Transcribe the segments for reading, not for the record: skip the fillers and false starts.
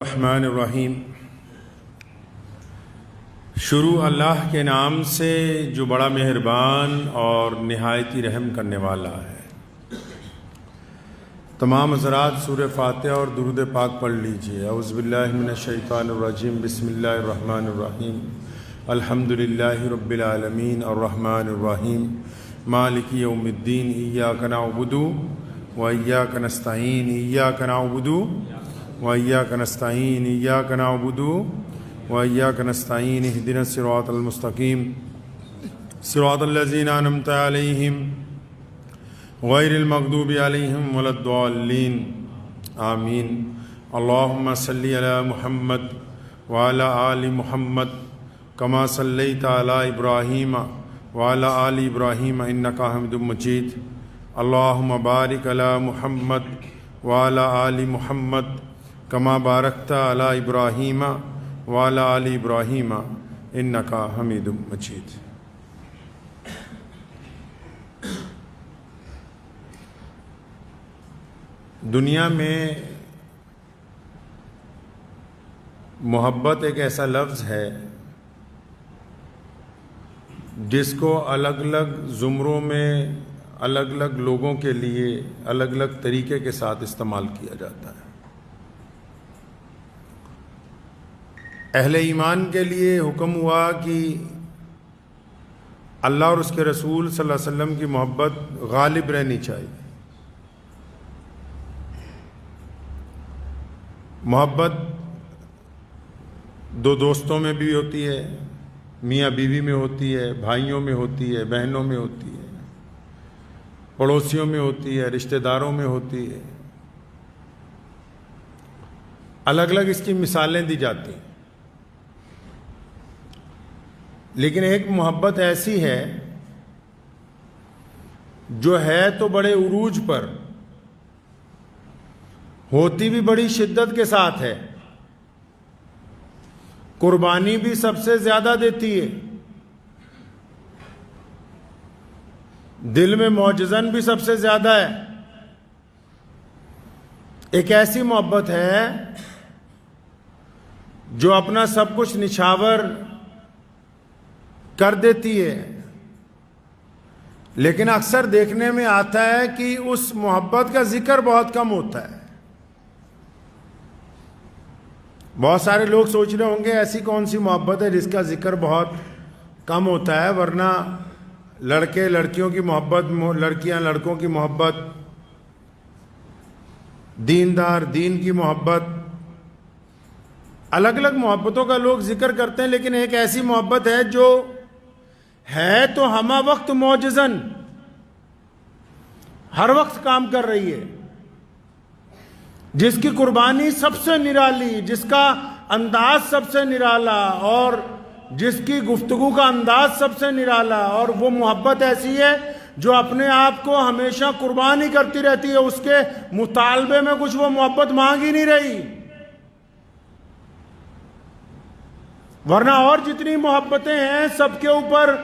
الرحمن الرحیم۔ شروع اللہ کے نام سے جو بڑا مہربان اور نہایتی رحم کرنے والا ہے۔ تمام حضرات سورہ فاتحہ اور درود پاک پڑھ لیجئے۔ اعوذ باللہ من الشیطان الرجیم، بسم اللہ الرحمن الرحیم، الحمدللہ رب العالمین الرحمن الرحیم مالک یوم الدین، ایاک نعبد و ایاک نستعین، ایاک نعبد وإياك نستعين، إياك نعبد وإياك نستعين، اهدنا الصراط المستقيم صراط الذين أنعمت عليهم غير المغضوب عليهم ولا الضالين آمين۔ اللهم صل على محمد وعلى آل محمد كما صليت على إبراهيم وعلى آل إبراهيم إنك حميد مجيد۔ اللهم بارك على محمد وعلى آل محمد کما بارکت علی ابراہیم وعلی آل ابراہیم انک حمید مجید۔ دنیا میں محبت ایک ایسا لفظ ہے جس کو الگ الگ زمروں میں الگ الگ لوگوں کے لیے الگ الگ طریقے کے ساتھ استعمال کیا جاتا ہے۔ اہل ایمان کے لیے حکم ہوا کہ اللہ اور اس کے رسول صلی اللہ علیہ وسلم کی محبت غالب رہنی چاہیے۔ محبت دو دوستوں میں بھی ہوتی ہے، میاں بیوی میں ہوتی ہے، بھائیوں میں ہوتی ہے، بہنوں میں ہوتی ہے، پڑوسیوں میں ہوتی ہے، رشتہ داروں میں ہوتی ہے۔ الگ الگ اس کی مثالیں دی جاتی ہیں، لیکن ایک محبت ایسی ہے جو ہے تو بڑے عروج پر، ہوتی بھی بڑی شدت کے ساتھ ہے، قربانی بھی سب سے زیادہ دیتی ہے، دل میں معجزن بھی سب سے زیادہ ہے۔ ایک ایسی محبت ہے جو اپنا سب کچھ نچھاور کر دیتی ہے، لیکن اکثر دیکھنے میں آتا ہے کہ اس محبت کا ذکر بہت کم ہوتا ہے۔ بہت سارے لوگ سوچ رہے ہوں گے ایسی کون سی محبت ہے جس کا ذکر بہت کم ہوتا ہے، ورنہ لڑکے لڑکیوں کی محبت، لڑکیاں لڑکوں کی محبت، دیندار دین کی محبت، الگ الگ محبتوں کا لوگ ذکر کرتے ہیں، لیکن ایک ایسی محبت ہے جو ہے تو ہمہ وقت معجزن، ہر وقت کام کر رہی ہے، جس کی قربانی سب سے نرالی، جس کا انداز سب سے نرالا، اور جس کی گفتگو کا انداز سب سے نرالا، اور وہ محبت ایسی ہے جو اپنے آپ کو ہمیشہ قربانی کرتی رہتی ہے، اس کے مطالبے میں کچھ وہ محبت مانگ ہی نہیں رہی۔ ورنہ اور جتنی محبتیں ہیں سب کے اوپر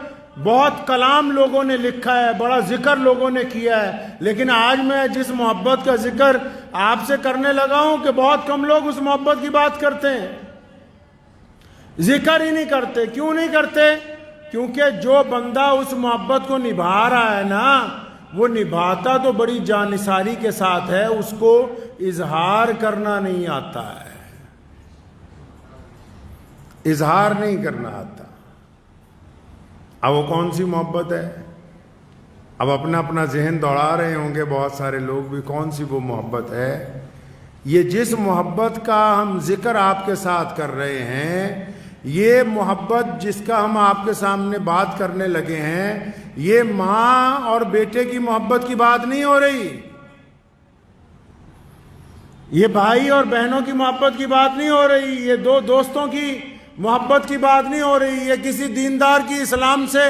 بہت کلام لوگوں نے لکھا ہے، بڑا ذکر لوگوں نے کیا ہے، لیکن آج میں جس محبت کا ذکر آپ سے کرنے لگا ہوں کہ بہت کم لوگ اس محبت کی بات کرتے ہیں، ذکر ہی نہیں کرتے۔ کیوں نہیں کرتے؟ کیونکہ جو بندہ اس محبت کو نبھا رہا ہے نا، وہ نبھاتا تو بڑی جانثاری کے ساتھ ہے، اس کو اظہار کرنا نہیں آتا ہے، اظہار نہیں کرنا آتا۔ اب وہ کون سی محبت ہے؟ اب اپنا اپنا ذہن دوڑا رہے ہوں گے بہت سارے لوگ بھی، کون سی وہ محبت ہے؟ یہ جس محبت کا ہم ذکر آپ کے ساتھ کر رہے ہیں، یہ محبت جس کا ہم آپ کے سامنے بات کرنے لگے ہیں، یہ ماں اور بیٹے کی محبت کی بات نہیں ہو رہی، یہ بھائی اور بہنوں کی محبت کی بات نہیں ہو رہی، یہ دو دوستوں کی محبت کی بات نہیں ہو رہی، یہ کسی دیندار کی اسلام سے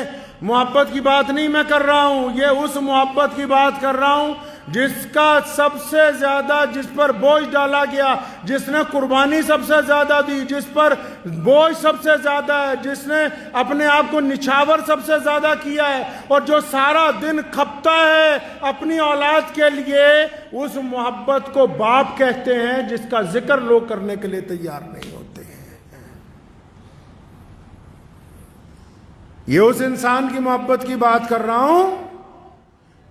محبت کی بات نہیں میں کر رہا ہوں، یہ اس محبت کی بات کر رہا ہوں جس کا سب سے زیادہ جس پر بوجھ ڈالا گیا، جس نے قربانی سب سے زیادہ دی، جس پر بوجھ سب سے زیادہ ہے، جس نے اپنے آپ کو نچھاور سب سے زیادہ کیا ہے، اور جو سارا دن کھپتا ہے اپنی اولاد کے لیے، اس محبت کو باپ کہتے ہیں جس کا ذکر لوگ کرنے کے لیے تیار نہیں ہوتے ہیں۔ یہ اس انسان کی محبت کی بات کر رہا ہوں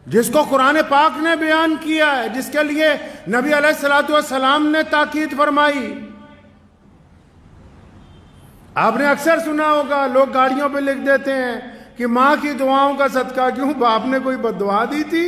جس کو قرآن پاک نے بیان کیا ہے، جس کے لیے نبی علیہ الصلوۃ والسلام نے تاکید فرمائی۔ آپ نے اکثر سنا ہوگا لوگ گاڑیوں پہ لکھ دیتے ہیں کہ ماں کی دعاؤں کا صدقہ، کیوں باپ نے کوئی بد دعا دی تھی؟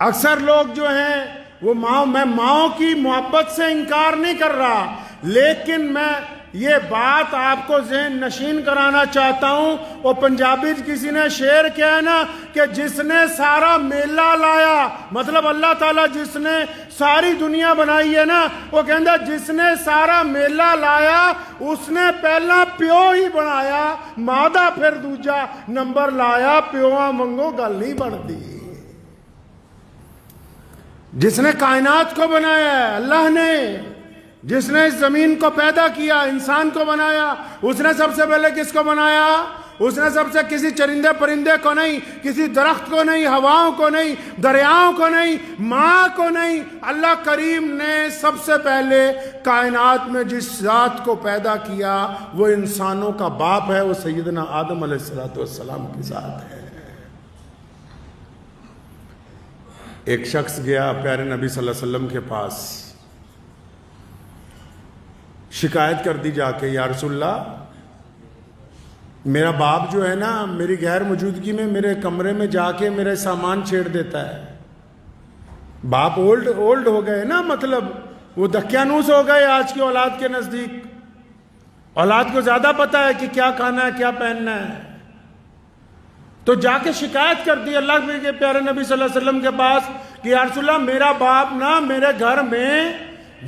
اکثر لوگ جو ہیں وہ میں ماؤں کی محبت سے انکار نہیں کر رہا، لیکن میں یہ بات آپ کو ذہن نشین کرانا چاہتا ہوں۔ وہ پنجابی کسی نے شعر کیا ہے نا کہ جس نے سارا میلہ لایا، مطلب اللہ تعالیٰ جس نے ساری دنیا بنائی ہے نا، وہ کہندا جس نے سارا میلہ لایا اس نے پہلا پیو ہی بنایا، مادہ پھر دوجا نمبر لایا، پیواں منگو گل نہیں بنتی۔ جس نے کائنات کو بنایا ہے اللہ نے، جس نے اس زمین کو پیدا کیا، انسان کو بنایا، اس نے سب سے پہلے کس کو بنایا؟ اس نے سب سے کسی چرندے پرندے کو نہیں، کسی درخت کو نہیں، ہواؤں کو نہیں، دریاؤں کو نہیں، ماں کو نہیں، اللہ کریم نے سب سے پہلے کائنات میں جس ذات کو پیدا کیا وہ انسانوں کا باپ ہے، وہ سیدنا آدم علیہ السلام کی ذات ہے۔ ایک شخص گیا پیارے نبی صلی اللہ علیہ وسلم کے پاس، شکایت کر دی جا کے، یا رسول اللہ میرا باپ جو ہے نا میری غیر موجودگی میں میرے کمرے میں جا کے میرے سامان چھیڑ دیتا ہے۔ باپ اولڈ ہو گئے نا، مطلب وہ دکیانوس ہو گئے آج کی اولاد کے نزدیک، اولاد کو زیادہ پتا ہے کہ کیا کھانا ہے کیا پہننا ہے، تو جا کے شکایت کر دی اللہ کے پیارے نبی صلی اللہ علیہ وسلم کے پاس کہ یا رسول اللہ میرا باپ نا میرے گھر میں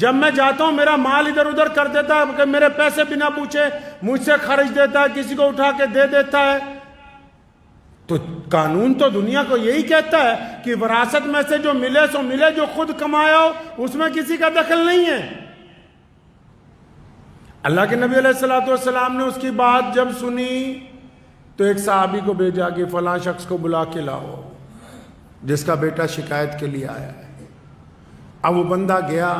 جب میں جاتا ہوں میرا مال ادھر ادھر کر دیتا ہے، کہ میرے پیسے بنا پوچھے مجھ سے خرچ دیتا ہے، کسی کو اٹھا کے دے دیتا ہے۔ تو قانون تو دنیا کو یہی کہتا ہے کہ وراثت میں سے جو ملے سو ملے، جو خود کمایا ہو اس میں کسی کا دخل نہیں ہے۔ اللہ کے نبی علیہ السلام نے اس کی بات جب سنی تو ایک صحابی کو بھیجا کہ فلاں شخص کو بلا کے لاؤ جس کا بیٹا شکایت کے لیے آیا ہے۔ اب وہ بندہ گیا،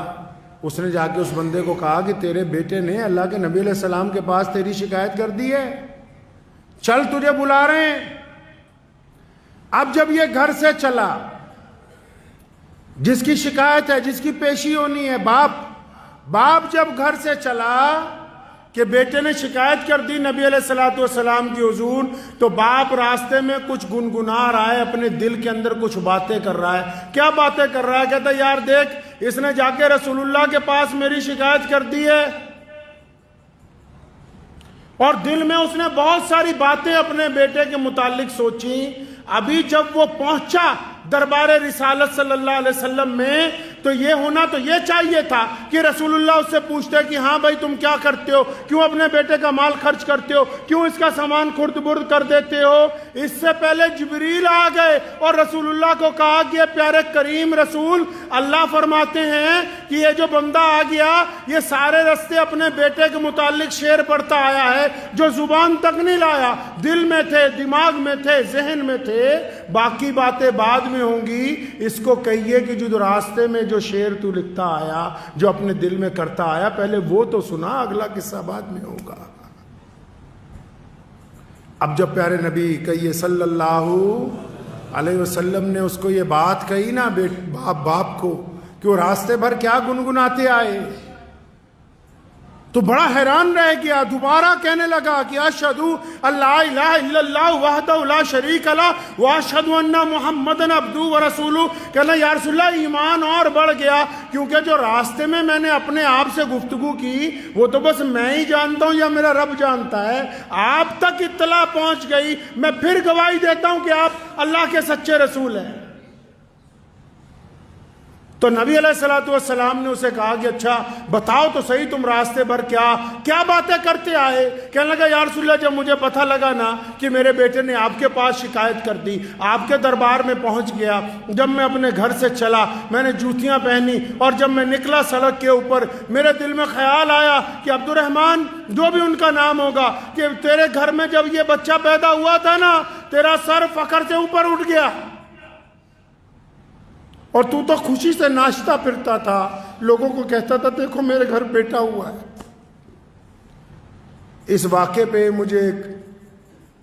اس نے جا کے اس بندے کو کہا کہ تیرے بیٹے نے اللہ کے نبی علیہ السلام کے پاس تیری شکایت کر دی ہے، چل تجھے بلا رہے ہیں۔ اب جب یہ گھر سے چلا، جس کی شکایت ہے جس کی پیشی ہونی ہے، باپ جب گھر سے چلا کہ بیٹے نے شکایت کر دی نبی علیہ السلام کی حضور، تو باپ راستے میں کچھ گنگنا رہا ہے، اپنے دل کے اندر کچھ باتیں کر رہا ہے۔ کیا باتیں کر رہا ہے؟ کہتا ہے یار دیکھ اس نے جا کے رسول اللہ کے پاس میری شکایت کر دی ہے، اور دل میں اس نے بہت ساری باتیں اپنے بیٹے کے متعلق سوچی۔ ابھی جب وہ پہنچا دربار رسالت صلی اللہ علیہ وسلم میں تو یہ ہونا تو یہ چاہیے تھا کہ رسول اللہ اس سے پوچھتے کہ ہاں بھائی تم کیا کرتے ہو، کیوں اپنے بیٹے کا مال خرچ کرتے ہو، کیوں اس کا سامان خرد برد کر دیتے ہو۔ اس سے پہلے جبریل آ گئے اور رسول اللہ کو کہا کہ پیارے کریم رسول اللہ فرماتے ہیں کہ یہ جو بندہ آ گیا یہ سارے رستے اپنے بیٹے کے متعلق شعر پڑھتا آیا ہے جو زبان تک نہیں لایا، دل میں تھے، دماغ میں تھے، ذہن میں تھے، باقی باتیں بعد میں ہوں گی۔ اس کو کہیے کہ جو راستے میں جو شعر تو لکھتا آیا، جو اپنے دل میں کرتا آیا، پہلے وہ تو سنا، اگلا قصہ بعد میں ہوگا۔ اب جب پیارے نبی کہیے صلی اللہ علیہ وسلم نے اس کو یہ بات کہی نا باپ کو کہ وہ راستے بھر کیا گنگناتے آئے، تو بڑا حیران رہ گیا۔ دوبارہ کہنے لگا کہ اشہدو اللہ الہ الا اللہ وحدہ لا شریک لہ واشہدو ان محمدن عبدہ ورسولہ۔ کہنا یا رسول اللہ ایمان اور بڑھ گیا، کیونکہ جو راستے میں نے اپنے آپ سے گفتگو کی وہ تو بس میں ہی جانتا ہوں یا میرا رب جانتا ہے، آپ تک اطلاع پہنچ گئی، میں پھر گواہی دیتا ہوں کہ آپ اللہ کے سچے رسول ہیں۔ تو نبی علیہ الصلوۃ والسلام نے اسے کہا کہ اچھا بتاؤ تو صحیح تم راستے بھر کیا باتیں کرتے آئے؟ کہنے لگا یا رسول اللہ جب مجھے پتہ لگا نا کہ میرے بیٹے نے آپ کے پاس شکایت کر دی، آپ کے دربار میں پہنچ گیا، جب میں اپنے گھر سے چلا میں نے جوتیاں پہنی اور جب میں نکلا سڑک کے اوپر میرے دل میں خیال آیا کہ عبد الرحمن جو بھی ان کا نام ہوگا کہ تیرے گھر میں جب یہ بچہ پیدا ہوا تھا نا تیرا سر فخر سے اوپر اٹھ گیا اور تو خوشی سے ناچتا پھرتا تھا، لوگوں کو کہتا تھا دیکھو میرے گھر بیٹا ہوا ہے۔ اس واقعے پہ مجھے ایک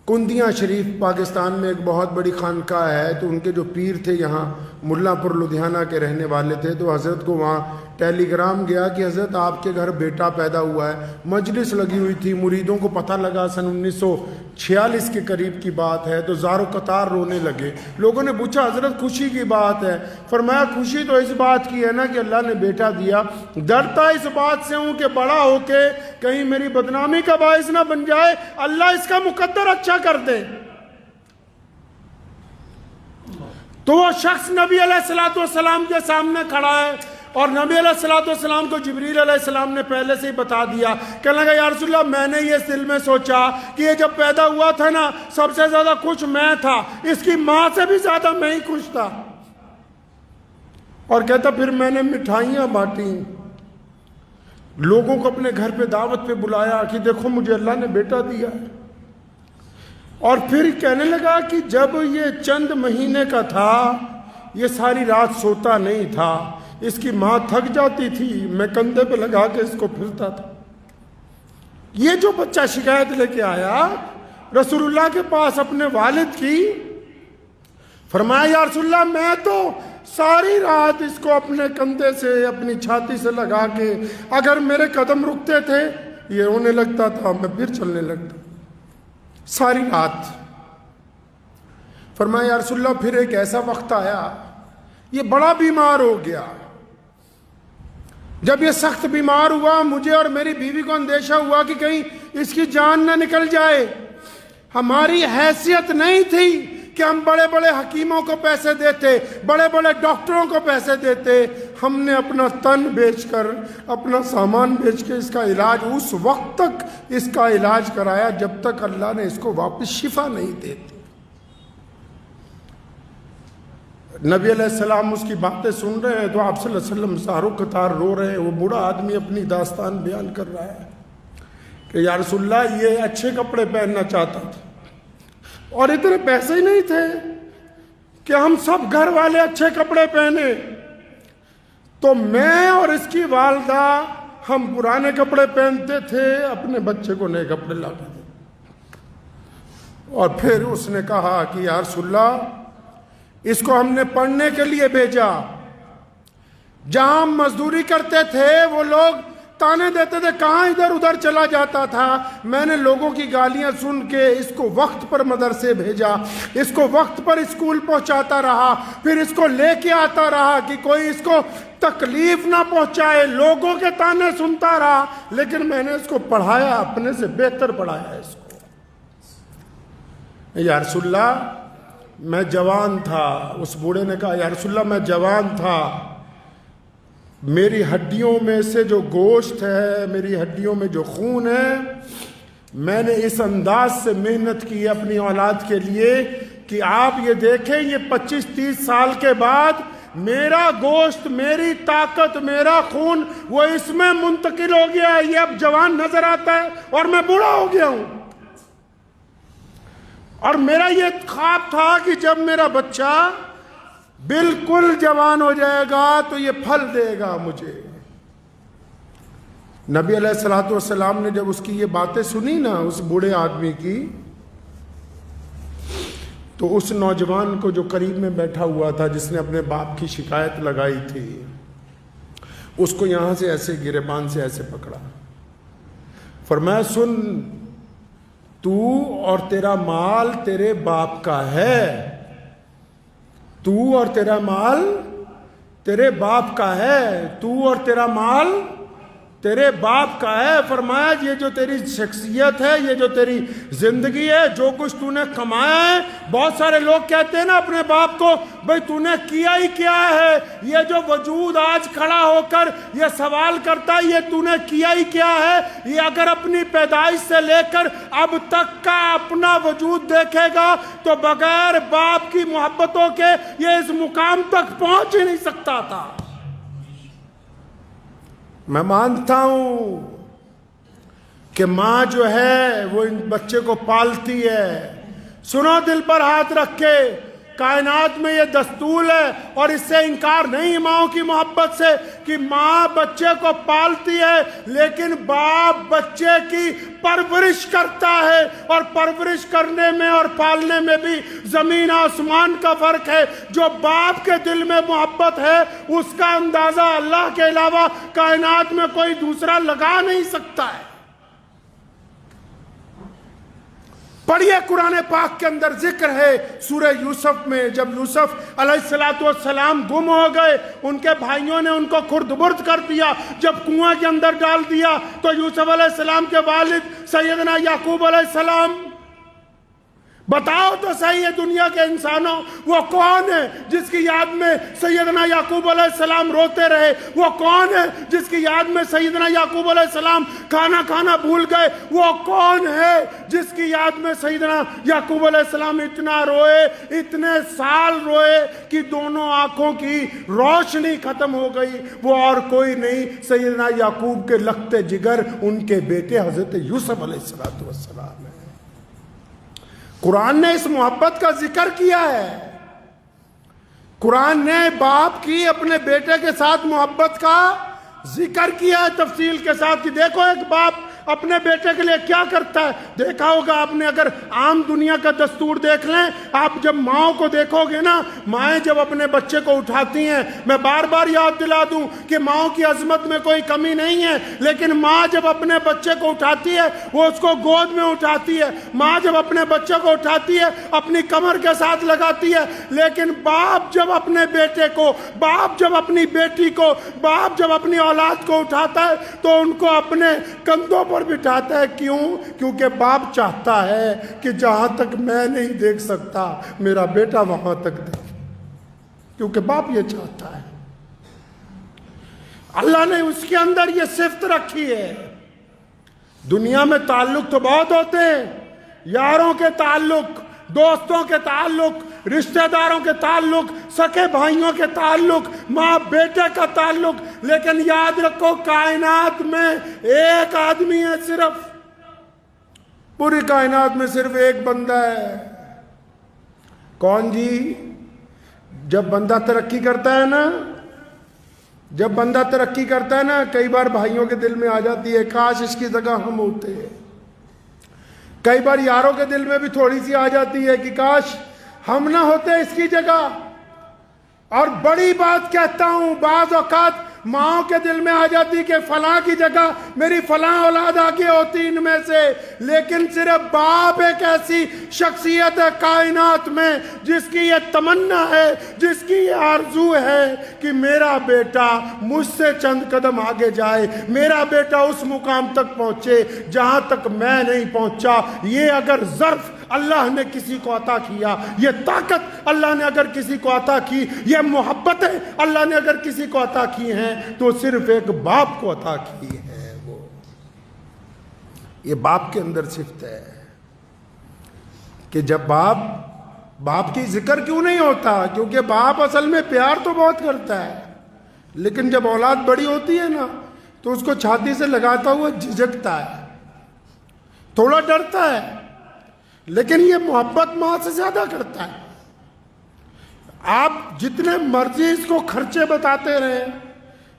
کندیاں شریف پاکستان میں ایک بہت بڑی خانقاہ ہے، تو ان کے جو پیر تھے یہاں ملا پور لدھیانہ کے رہنے والے تھے، تو حضرت کو وہاں ٹیلی گرام گیا کہ حضرت آپ کے گھر بیٹا پیدا ہوا ہے۔ مجلس لگی ہوئی تھی، مریدوں کو پتہ لگا سن 1946 کے قریب کی بات ہے، تو زار و قطار رونے لگے۔ لوگوں نے پوچھا حضرت خوشی کی بات ہے؟ فرمایا خوشی تو اس بات کی ہے نا کہ اللہ نے بیٹا دیا، ڈرتا اس بات سے ہوں کہ بڑا ہو کے کہیں میری بدنامی کا باعث نہ بن جائے، اللہ اس کا مقدر اچھا کر دے۔ تو وہ شخص نبی علیہ الصلوۃ والسلام کے سامنے کھڑا ہے اور نبی علیہ الصلوۃ والسلام کو جبریل علیہ السلام نے پہلے سے ہی بتا دیا۔ کہنے لگا یا رسول اللہ میں نے یہ دل میں سوچا کہ یہ جب پیدا ہوا تھا نا سب سے زیادہ خوش میں تھا، اس کی ماں سے بھی زیادہ میں ہی خوش تھا۔ اور کہتا پھر میں نے مٹھائیاں بانٹی، لوگوں کو اپنے گھر پہ دعوت پہ بلایا کہ دیکھو مجھے اللہ نے بیٹا دیا ہے۔ اور پھر کہنے لگا کہ جب یہ چند مہینے کا تھا یہ ساری رات سوتا نہیں تھا، اس کی ماں تھک جاتی تھی، میں کندھے پہ لگا کے اس کو پھرتا تھا۔ یہ جو بچہ شکایت لے کے آیا رسول اللہ کے پاس اپنے والد کی، فرمایا یا رسول اللہ میں تو ساری رات اس کو اپنے کندھے سے اپنی چھاتی سے لگا کے اگر میرے قدم رکتے تھے یہ رونے لگتا تھا، میں پھر چلنے لگتا ساری رات۔ فرمایا یا رسول اللہ پھر ایک ایسا وقت آیا یہ بڑا بیمار ہو گیا، جب یہ سخت بیمار ہوا مجھے اور میری بیوی کو اندیشہ ہوا کہ کہیں اس کی جان نہ نکل جائے۔ ہماری حیثیت نہیں تھی کہ ہم بڑے بڑے حکیموں کو پیسے دیتے، بڑے بڑے ڈاکٹروں کو پیسے دیتے، ہم نے اپنا تن بیچ کر اپنا سامان بیچ کے اس کا علاج اس وقت تک اس کا علاج کرایا جب تک اللہ نے اس کو واپس شفا نہیں دیتی۔ نبی علیہ السلام اس کی باتیں سن رہے ہیں تو آپ صلی اللہ علیہ وسلم زارو قطار رو رہے ہیں۔ وہ بوڑھا آدمی اپنی داستان بیان کر رہا ہے کہ یا رسول اللہ یہ اچھے کپڑے پہننا چاہتا تھا اور اتنے پیسے ہی نہیں تھے کہ ہم سب گھر والے اچھے کپڑے پہنے، تو میں اور اس کی والدہ ہم پرانے کپڑے پہنتے تھے، اپنے بچے کو نئے کپڑے لاتے تھے۔ اور پھر اس نے کہا کہ یا رسول اللہ اس کو ہم نے پڑھنے کے لیے بھیجا، جہاں ہم مزدوری کرتے تھے وہ لوگ تانے دیتے تھے کہاں ادھر ادھر چلا جاتا تھا، میں نے لوگوں کی گالیاں سن کے اس کو وقت پر مدرسے بھیجا، اس کو وقت پر اسکول پہنچاتا رہا، پھر اس کو لے کے آتا رہا کہ کوئی اس کو تکلیف نہ پہنچائے، لوگوں کے تانے سنتا رہا، لیکن میں نے اس کو پڑھایا، اپنے سے بہتر پڑھایا اس کو۔ یا رسول اللہ میں جوان تھا، اس بوڑھے نے کہا یا رسول اللہ میں جوان تھا، میری ہڈیوں میں سے جو گوشت ہے، میری ہڈیوں میں جو خون ہے، میں نے اس انداز سے محنت کی اپنی اولاد کے لیے کہ آپ یہ دیکھیں یہ 25-30 سال کے بعد میرا گوشت، میری طاقت، میرا خون وہ اس میں منتقل ہو گیا ہے، یہ اب جوان نظر آتا ہے اور میں بوڑھا ہو گیا ہوں۔ اور میرا یہ خواب تھا کہ جب میرا بچہ بالکل جوان ہو جائے گا تو یہ پھل دے گا مجھے۔ نبی علیہ الصلوۃ والسلام نے جب اس کی یہ باتیں سنی نا اس بوڑھے آدمی کی، تو اس نوجوان کو جو قریب میں بیٹھا ہوا تھا جس نے اپنے باپ کی شکایت لگائی تھی، اس کو یہاں سے ایسے گریبان سے ایسے پکڑا، فرمایا سن تو اور تیرا مال تیرے باپ کا ہے، تو اور تیرا مال تیرے باپ کا ہے، تو اور تیرا مال تیرے باپ کا ہے. فرمایا یہ جو تیری شخصیت ہے, یہ جو تیری زندگی ہے, جو کچھ تو نے کمایا ہے. بہت سارے لوگ کہتے ہیں نا اپنے باپ کو, بھئی تو نے کیا ہی کیا ہے. یہ جو وجود آج کھڑا ہو کر یہ سوال کرتا ہے, یہ تو نے کیا ہی کیا ہے. یہ اگر اپنی پیدائش سے لے کر اب تک کا اپنا وجود دیکھے گا تو بغیر باپ کی محبتوں کے یہ اس مقام تک پہنچ ہی نہیں سکتا تھا. میں مانتا ہوں کہ ماں جو ہے وہ ان بچے کو پالتی ہے. سنو دل پر ہاتھ رکھ کے, کائنات میں یہ دستور ہے اور اس سے انکار نہیں ماؤں کی محبت سے کہ ماں بچے کو پالتی ہے, لیکن باپ بچے کی پرورش کرتا ہے. اور پرورش کرنے میں اور پالنے میں بھی زمین آسمان کا فرق ہے. جو باپ کے دل میں محبت ہے اس کا اندازہ اللہ کے علاوہ کائنات میں کوئی دوسرا لگا نہیں سکتا ہے. پڑھیے قرآن پاک کے اندر ذکر ہے سورہ یوسف میں, جب یوسف علیہ السلام گم ہو گئے, ان کے بھائیوں نے ان کو خرد برد کر دیا. جب کنواں کے اندر ڈال دیا تو یوسف علیہ السلام کے والد سیدنا یعقوب علیہ السلام, بتاؤ تو صحیح ہے دنیا کے انسانوں, وہ کون ہے جس کی یاد میں سیدنا یعقوب علیہ السلام روتے رہے؟ وہ کون ہے جس کی یاد میں سیدنا یعقوب علیہ السلام کھانا بھول گئے؟ وہ کون ہے جس کی یاد میں سیدنا یعقوب علیہ السلام اتنا روئے, اتنے سال روئے کہ دونوں آنکھوں کی روشنی ختم ہو گئی؟ وہ اور کوئی نہیں, سیدنا یعقوب کے لخت جگر ان کے بیٹے حضرت یوسف علیہ السلام ہے. قرآن نے اس محبت کا ذکر کیا ہے. قرآن نے باپ کی اپنے بیٹے کے ساتھ محبت کا ذکر کیا ہے تفصیل کے ساتھ کہ دیکھو ایک باپ اپنے بیٹے کے لیے کیا کرتا ہے. دیکھا ہوگا آپ نے, اگر عام دنیا کا دستور دیکھ لیں, آپ جب ماؤں کو دیکھو گے نا, مائیں جب اپنے بچے کو اٹھاتی ہیں, میں بار بار یاد دلا دوں کہ ماؤں کی عظمت میں کوئی کمی نہیں ہے, لیکن ماں جب اپنے بچے کو اٹھاتی ہے وہ اس کو گود میں اٹھاتی ہے. ماں جب اپنے بچے کو اٹھاتی ہے اپنی کمر کے ساتھ لگاتی ہے, لیکن باپ جب اپنے بیٹے کو, باپ جب اپنی بیٹی کو, باپ جب اپنی اولاد کو اٹھاتا ہے تو ان کو اپنے کندھوں پر بٹھاتا ہے. کیوں؟ کیونکہ باپ چاہتا ہے کہ جہاں تک میں نہیں دیکھ سکتا میرا بیٹا وہاں تک دیکھے, کیونکہ باپ یہ چاہتا ہے. اللہ نے اس کے اندر یہ صفت رکھی ہے. دنیا میں تعلق تو بہت ہوتے ہیں, یاروں کے تعلق, دوستوں کے تعلق, رشتہ داروں کے تعلق, سکے بھائیوں کے تعلق, ماں بیٹے کا تعلق, لیکن یاد رکھو کائنات میں ایک آدمی ہے صرف, پوری کائنات میں صرف ایک بندہ ہے. کون جی؟ جب بندہ ترقی کرتا ہے نا, جب بندہ ترقی کرتا ہے نا, کئی بار بھائیوں کے دل میں آ جاتی ہے کاش اس کی جگہ ہم ہوتے. کئی بار یاروں کے دل میں بھی تھوڑی سی آ جاتی ہے کہ کاش ہم نہ ہوتے اس کی جگہ. اور بڑی بات کہتا ہوں, بعض اوقات ماؤں کے دل میں آ جاتی کہ فلاں کی جگہ میری فلاں اولاد آگے ہوتی ان میں سے, لیکن صرف باپ ایک ایسی شخصیت ہے کائنات میں جس کی یہ تمنا ہے, جس کی یہ آرزو ہے کہ میرا بیٹا مجھ سے چند قدم آگے جائے, میرا بیٹا اس مقام تک پہنچے جہاں تک میں نہیں پہنچا. یہ اگر ظرف اللہ نے کسی کو عطا کیا, یہ طاقت اللہ نے اگر کسی کو عطا کی, یہ محبتیں اللہ نے اگر کسی کو عطا کی ہیں تو صرف ایک باپ کو عطا کی ہے. وہ یہ باپ کے اندر صفت ہے کہ جب باپ کی ذکر کیوں نہیں ہوتا؟ کیونکہ باپ اصل میں پیار تو بہت کرتا ہے, لیکن جب اولاد بڑی ہوتی ہے نا تو اس کو چھاتی سے لگاتا ہوا جھجکتا ہے, تھوڑا ڈرتا ہے, لیکن یہ محبت ماں سے زیادہ کرتا ہے. آپ جتنے مرضی اس کو خرچے بتاتے رہے,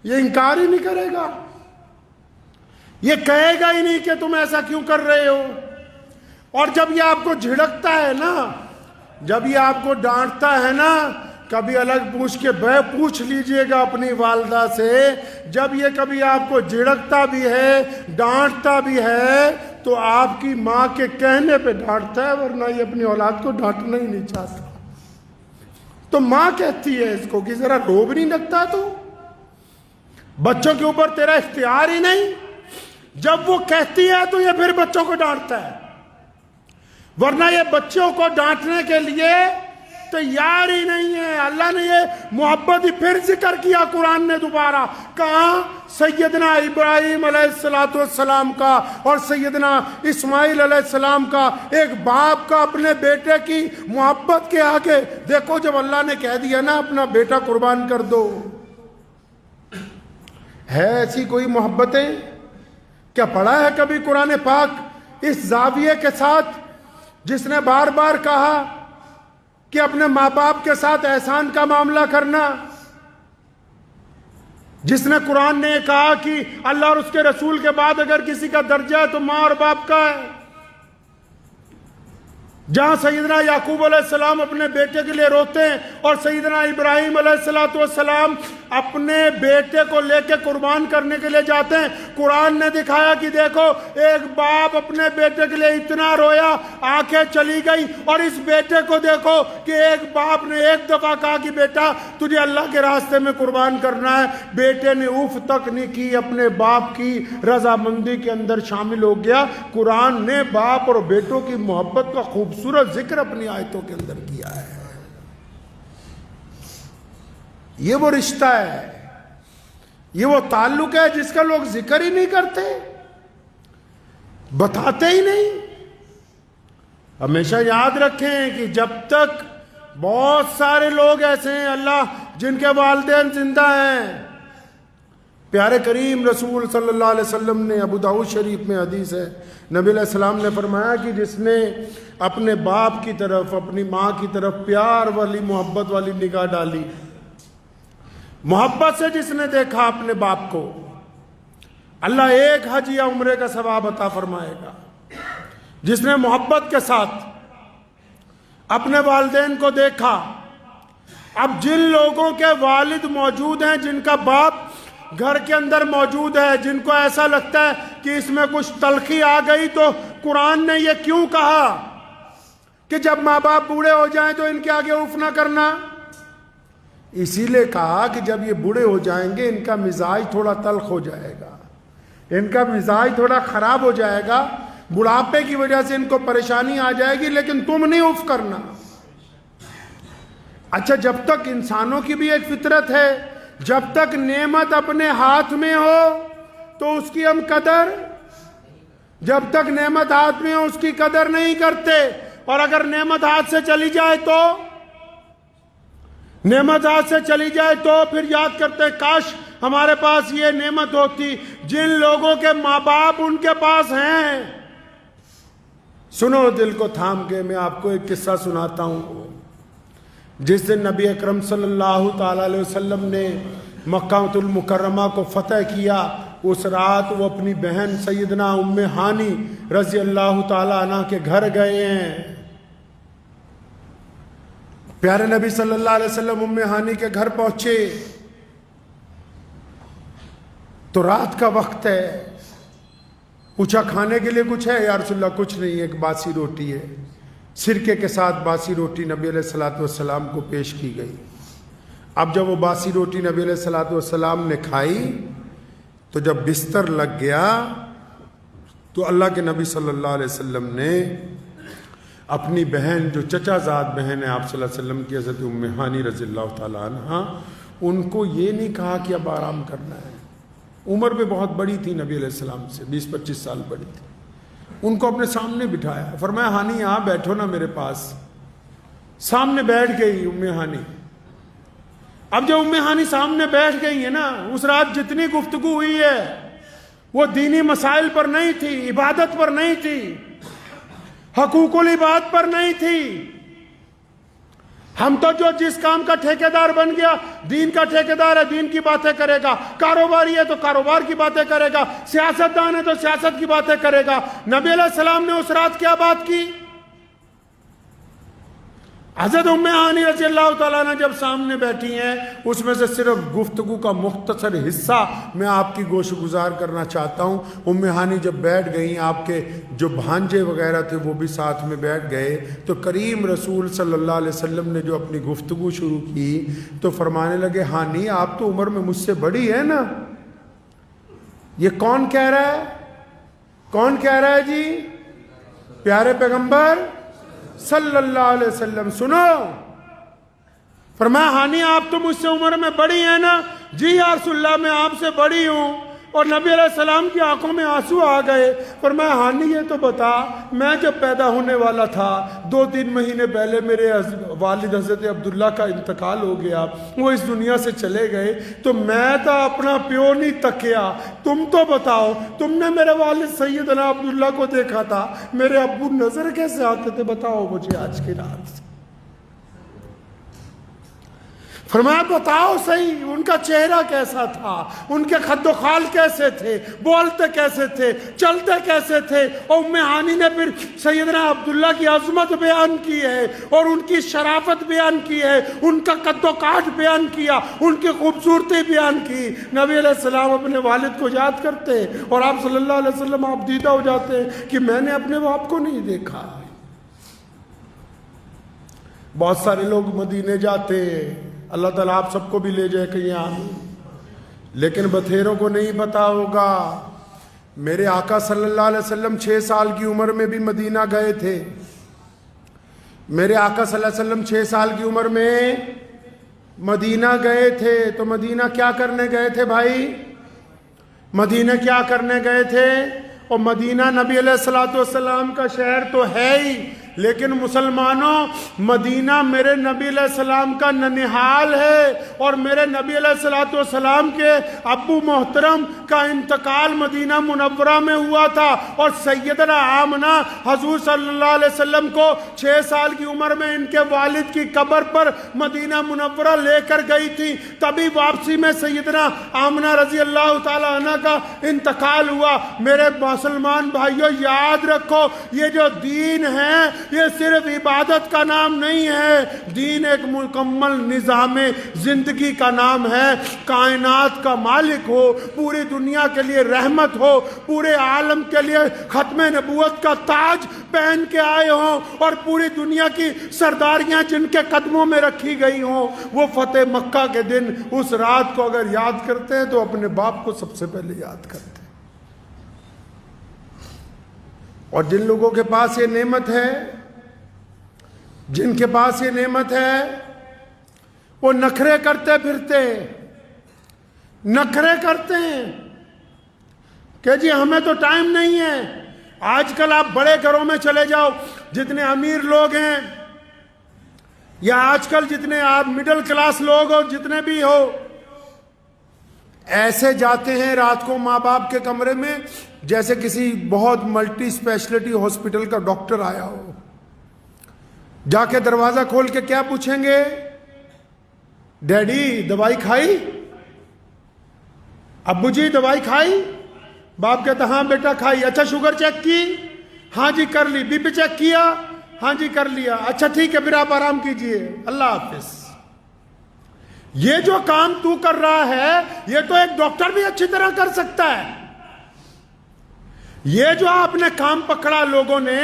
یہ انکار ہی نہیں کرے گا, یہ کہے گا ہی نہیں کہ تم ایسا کیوں کر رہے ہو. اور جب یہ آپ کو جھڑکتا ہے نا, جب یہ آپ کو ڈانٹتا ہے نا, کبھی الگ پوچھ لیجئے گا اپنی والدہ سے, جب یہ کبھی آپ کو جھڑکتا بھی ہے, ڈانٹتا بھی ہے, تو آپ کی ماں کے کہنے پہ ڈانٹتا ہے, ورنہ یہ اپنی اولاد کو ڈانٹنا ہی نہیں چاہتا. تو ماں کہتی ہے اس کو کہ ذرا رو بھی نہیں لگتا بچوں کے اوپر تیرا اختیار ہی نہیں. جب وہ کہتی ہے تو یہ پھر بچوں کو ڈانٹتا ہے، ورنہ یہ بچوں کو ڈانٹنے کے لیے تیار ہی نہیں ہے. اللہ نے یہ محبت ہی پھر ذکر کیا قرآن نے دوبارہ. کہاں؟ سیدنا ابراہیم علیہ السلام کا اور سیدنا اسماعیل علیہ السلام کا، ایک باپ کا اپنے بیٹے کی محبت کے آگے. دیکھو جب اللہ نے کہہ دیا نا اپنا بیٹا قربان کر دو، ہے ایسی کوئی محبتیں؟ کیا پڑھا ہے کبھی قرآن پاک اس زاویے کے ساتھ جس نے بار بار کہا کہ اپنے ماں باپ کے ساتھ احسان کا معاملہ کرنا، جس نے قرآن نے کہا کہ اللہ اور اس کے رسول کے بعد اگر کسی کا درجہ ہے تو ماں اور باپ کا ہے، جہاں سیدنا یعقوب علیہ السلام اپنے بیٹے کے لیے روتے ہیں اور سیدنا ابراہیم علیہ السلام اپنے بیٹے کو لے کے قربان کرنے کے لیے جاتے ہیں. قرآن نے دکھایا کہ دیکھو ایک باپ اپنے بیٹے کے لیے اتنا رویا، آنکھیں چلی گئی. اور اس بیٹے کو دیکھو کہ ایک باپ نے ایک دفعہ کہا کہ بیٹا تجھے اللہ کے راستے میں قربان کرنا ہے، بیٹے نے اف تک نہیں کی، اپنے باپ کی رضامندی کے اندر شامل ہو گیا. قرآن نے باپ اور بیٹوں کی محبت کا خوبصورت ذکر اپنی آیتوں کے اندر کیا ہے. یہ وہ رشتہ ہے، یہ وہ تعلق ہے جس کا لوگ ذکر ہی نہیں کرتے، بتاتے ہی نہیں. ہمیشہ یاد رکھیں کہ جب تک بہت سارے لوگ ایسے ہیں اللہ جن کے والدین زندہ ہیں. پیارے کریم رسول صلی اللہ علیہ وسلم نے، ابو داؤد شریف میں حدیث ہے، نبی علیہ السلام نے فرمایا کہ جس نے اپنے باپ کی طرف، اپنی ماں کی طرف پیار والی، محبت والی نگاہ ڈالی، محبت سے جس نے دیکھا اپنے باپ کو، اللہ ایک حج یا عمرے کا ثواب عطا فرمائے گا. جس نے محبت کے ساتھ اپنے والدین کو دیکھا. اب جن لوگوں کے والد موجود ہیں، جن کا باپ گھر کے اندر موجود ہے، جن کو ایسا لگتا ہے کہ اس میں کچھ تلخی آ گئی، تو قرآن نے یہ کیوں کہا کہ جب ماں باپ بوڑھے ہو جائیں تو ان کے آگے اف نہ کرنا؟ اسی لیے کہا کہ جب یہ بوڑھے ہو جائیں گے ان کا مزاج تھوڑا تلخ ہو جائے گا، ان کا مزاج تھوڑا خراب ہو جائے گا، بڑھاپے کی وجہ سے ان کو پریشانی آ جائے گی، لیکن تم نہیں اف کرنا. اچھا، جب تک انسانوں کی بھی ایک فطرت ہے، جب تک نعمت اپنے ہاتھ میں ہو تو اس کی ہم قدر، جب تک نعمت ہاتھ میں ہو اس کی قدر نہیں کرتے. اور اگر نعمت ہاتھ سے چلی جائے تو، نعمت ہاتھ سے چلی جائے تو پھر یاد کرتے کاش ہمارے پاس یہ نعمت ہوتی. جن لوگوں کے ماں باپ ان کے پاس ہیں، سنو دل کو تھام کے، میں آپ کو ایک قصہ سناتا ہوں. جس دن نبی اکرم صلی اللہ تعالی علیہ وسلم نے مکہ المکرمہ کو فتح کیا، اس رات وہ اپنی بہن سیدنا ام ہانی رضی اللہ تعالی عنہ کے گھر گئے ہیں. پیارے نبی صلی اللہ علیہ وسلم ام ہانی کے گھر پہنچے تو رات کا وقت ہے. پوچھا کھانے کے لیے کچھ ہے؟ یا رسول اللہ کچھ نہیں، ایک باسی روٹی ہے. سرکے کے ساتھ باسی روٹی نبی علیہ السلام کو پیش کی گئی. اب جب وہ باسی روٹی نبی علیہ السلام نے کھائی تو جب بستر لگ گیا تو اللہ کے نبی صلی اللہ علیہ وسلم نے اپنی بہن، جو چچا زاد بہن ہے آپ صلی اللہ علیہ وسلم کی، حضرت ام ہانی رضی اللہ تعالیٰ عنہ، ان کو یہ نہیں کہا کہ اب آرام کرنا ہے. عمر میں بہت بڑی تھی، نبی علیہ السلام سے 20-25 سال بڑی تھی. ان کو اپنے سامنے بٹھایا، فرمایا ہانی یہاں بیٹھو نا میرے پاس. سامنے بیٹھ گئی ام ہانی. اب جب ام ہانی سامنے بیٹھ گئی ہے نا، اس رات جتنی گفتگو ہوئی ہے وہ دینی مسائل پر نہیں تھی، عبادت پر نہیں تھی، حقوق العباد پر نہیں تھی. ہم تو جو جس کام کا ٹھیکیدار بن گیا، دین کا ٹھیکیدار ہے، دین کی باتیں کرے گا، کاروباری ہے تو کاروبار کی باتیں کرے گا، سیاستدان ہے تو سیاست کی باتیں کرے گا. نبی علیہ السلام نے اس رات کیا بات کی؟ حضرت ام ہانی رضی اللہ تعالیٰ نے جب سامنے بیٹھی ہیں، اس میں سے صرف گفتگو کا مختصر حصہ میں آپ کی گوش گزار کرنا چاہتا ہوں. ام ہانی جب بیٹھ گئیں، آپ کے جو بھانجے وغیرہ تھے وہ بھی ساتھ میں بیٹھ گئے، تو کریم رسول صلی اللہ علیہ وسلم نے جو اپنی گفتگو شروع کی تو فرمانے لگے، ہانی آپ تو عمر میں مجھ سے بڑی ہے نا، یہ کون کہہ رہا ہے؟ کون کہہ رہا ہے جی؟ پیارے پیغمبر صلی اللہ علیہ وسلم. سنو، فرمایا ہانی آپ تو مجھ سے عمر میں بڑی ہیں نا؟ جی یا رسول اللہ میں آپ سے بڑی ہوں. اور نبی علیہ السلام کی آنکھوں میں آنسو آ گئے. فرمایا ہانی یہ تو بتا، میں جب پیدا ہونے والا تھا 2-3 مہینے پہلے میرے والد حضرت عبداللہ کا انتقال ہو گیا، وہ اس دنیا سے چلے گئے، تو میں تو اپنا پیو نہیں تکیا. تم تو بتاؤ، تم نے میرے والد سیدنا عبداللہ کو دیکھا تھا، میرے ابو نظر کیسے آتے تھے؟ بتاؤ مجھے آج کی رات. فرمایا بتاؤ صحیح، ان کا چہرہ کیسا تھا، ان کے خد و خال کیسے تھے، بولتے کیسے تھے، چلتے کیسے تھے. اور ام ہانی نے پھر سیدنا عبداللہ کی عظمت بیان کی ہے، اور ان کی شرافت بیان کی ہے، ان کا قد و کاٹ بیان کیا، ان کی خوبصورتی بیان کی. نبی علیہ السلام اپنے والد کو یاد کرتے، اور آپ صلی اللہ علیہ وسلم آپ دیدہ ہو جاتے کہ میں نے اپنے باپ کو نہیں دیکھا. بہت سارے لوگ مدینے جاتے، اللہ تعالیٰ آپ سب کو بھی لے جائے کہیں آمین، لیکن بتھیروں کو نہیں پتا ہوگا. میرے آقا صلی اللہ علیہ وسلم 6 سال کی عمر میں بھی مدینہ گئے تھے. میرے آقا صلی اللہ علیہ وسلم 6 سال کی عمر میں مدینہ گئے تھے. تو مدینہ کیا کرنے گئے تھے بھائی؟ مدینہ کیا کرنے گئے تھے؟ اور مدینہ نبی علیہ السلام کا شہر تو ہے ہی، لیکن مسلمانوں مدینہ میرے نبی علیہ السلام کا ننہال ہے. اور میرے نبی علیہ السلام کے ابو محترم کا انتقال مدینہ منورہ میں ہوا تھا، اور سیدنا آمنہ حضور صلی اللہ علیہ وسلم کو 6 سال کی عمر میں ان کے والد کی قبر پر مدینہ منورہ لے کر گئی تھی. تبھی واپسی میں سیدنا آمنہ رضی اللہ تعالی عنہ کا انتقال ہوا. میرے مسلمان بھائیوں یاد رکھو، یہ جو دین ہے یہ صرف عبادت کا نام نہیں ہے، دین ایک مکمل نظام زندگی کا نام ہے. کائنات کا مالک ہو، پوری دنیا کے لیے رحمت ہو، پورے عالم کے لیے ختم نبوت کا تاج پہن کے آئے ہوں، اور پوری دنیا کی سرداریاں جن کے قدموں میں رکھی گئی ہوں، وہ فتح مکہ کے دن اس رات کو اگر یاد کرتے ہیں تو اپنے باپ کو سب سے پہلے یاد کرتے ہیں. اور جن لوگوں کے پاس یہ نعمت ہے، جن کے پاس یہ نعمت ہے، وہ نخرے کرتے پھرتے، نخرے کرتے ہیں کہ جی ہمیں تو ٹائم نہیں ہے. آج کل آپ بڑے گھروں میں چلے جاؤ، جتنے امیر لوگ ہیں، یا آج کل جتنے آپ مڈل کلاس لوگ ہو، جتنے بھی ہو، ایسے جاتے ہیں رات کو ماں باپ کے کمرے میں جیسے کسی بہت ملٹی اسپیشلٹی ہاسپٹل کا ڈاکٹر آیا ہو. جا کے دروازہ کھول کے کیا پوچھیں گے؟ ڈیڈی دوائی کھائی؟ ابو جی دوائی کھائی؟ باپ کہتا ہاں بیٹا کھائی. اچھا شوگر چیک کی؟ ہاں جی کر لی. بی پی چیک کیا؟ ہاں جی کر لیا. اچھا ٹھیک ہے پھر آپ آرام کیجئے، اللہ حافظ. یہ جو کام تو کر رہا ہے یہ تو ایک ڈاکٹر بھی اچھی طرح کر سکتا ہے. یہ جو آپ نے کام پکڑا لوگوں نے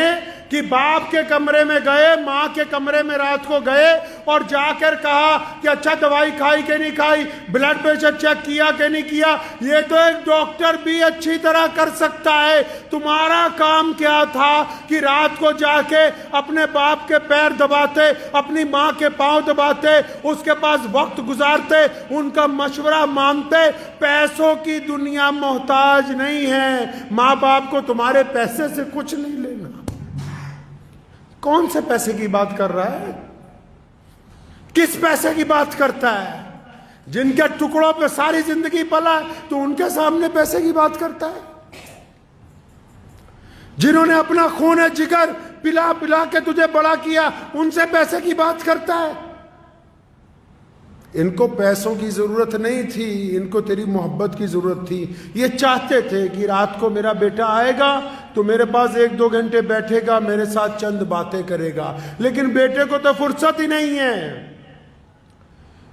کہ باپ کے کمرے میں گئے، ماں کے کمرے میں رات کو گئے اور جا کر کہا کہ اچھا دوائی کھائی کہ نہیں کھائی، بلڈ پریشر چیک کیا کہ نہیں کیا، یہ تو ایک ڈاکٹر بھی اچھی طرح کر سکتا ہے. تمہارا کام کیا تھا کہ رات کو جا کے اپنے باپ کے پیر دباتے، اپنی ماں کے پاؤں دباتے، اس کے پاس وقت گزارتے، ان کا مشورہ مانتے. پیسوں کی دنیا محتاج نہیں ہے، ماں باپ کو تمہارے پیسے سے کچھ نہیں لینا. کون سے پیسے کی بات کر رہا ہے؟ کس پیسے کی بات کرتا ہے؟ جن کے ٹکڑوں پہ ساری زندگی پلا تو ان کے سامنے پیسے کی بات کرتا ہے. جنہوں نے اپنا خون جگر پلا پلا کے تجھے بڑا کیا ان سے پیسے کی بات کرتا ہے. ان کو پیسوں کی ضرورت نہیں تھی، ان کو تیری محبت کی ضرورت تھی. یہ چاہتے تھے کہ رات کو میرا بیٹا آئے گا تو میرے پاس 1-2 گھنٹے بیٹھے گا، میرے ساتھ چند باتیں کرے گا. لیکن بیٹے کو تو فرصت ہی نہیں ہے.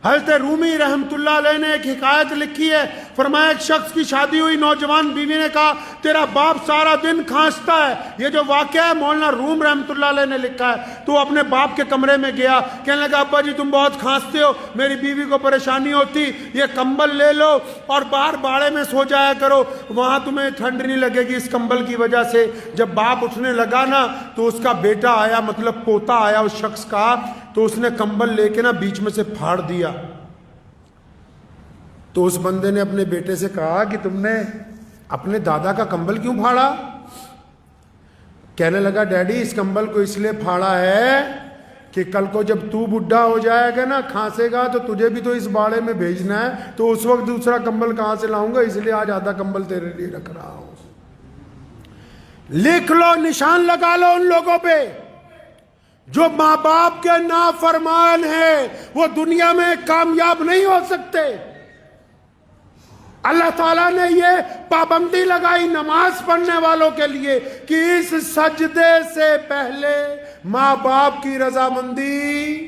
حضرت رومی رحمت اللہ علیہ نے ایک حکایت لکھی ہے، فرمایا ایک شخص کی شادی ہوئی، نوجوان بیوی نے کہا تیرا باپ سارا دن کھانستا ہے. یہ جو واقعہ ہے مولانا روم رحمۃ اللہ علیہ نے لکھا ہے. تو اپنے باپ کے کمرے میں گیا, کہنے لگا ابا جی تم بہت کھانستے ہو, میری بیوی کو پریشانی ہوتی, یہ کمبل لے لو اور باہر باڑے میں سو جایا کرو, وہاں تمہیں ٹھنڈ نہیں لگے گی اس کمبل کی وجہ سے. جب باپ اٹھنے لگا نا تو اس کا بیٹا آیا, مطلب پوتا آیا اس شخص کا, تو اس نے کمبل لے کے نا بیچ میں سے پھاڑ دیا. تو اس بندے نے اپنے بیٹے سے کہا کہ تم نے اپنے دادا کا کمبل کیوں پھاڑا؟ کہنے لگا ڈیڈی اس کمبل کو اس لیے پھاڑا ہے کہ کل کو جب تو بڈھا ہو جائے گا نا, کھانسے گا, تو تجھے بھی تو اس باڑے میں بھیجنا ہے, تو اس وقت دوسرا کمبل کہاں سے لاؤں گا, اس لیے آج آدھا کمبل تیرے لیے رکھ رہا ہوں. لکھ لو, نشان لگا لو ان لوگوں پہ جو ماں باپ کے نافرمان ہیں, وہ دنیا میں کامیاب نہیں ہو سکتے. اللہ تعالیٰ نے یہ پابندی لگائی نماز پڑھنے والوں کے لیے کہ اس سجدے سے پہلے ماں باپ کی رضامندی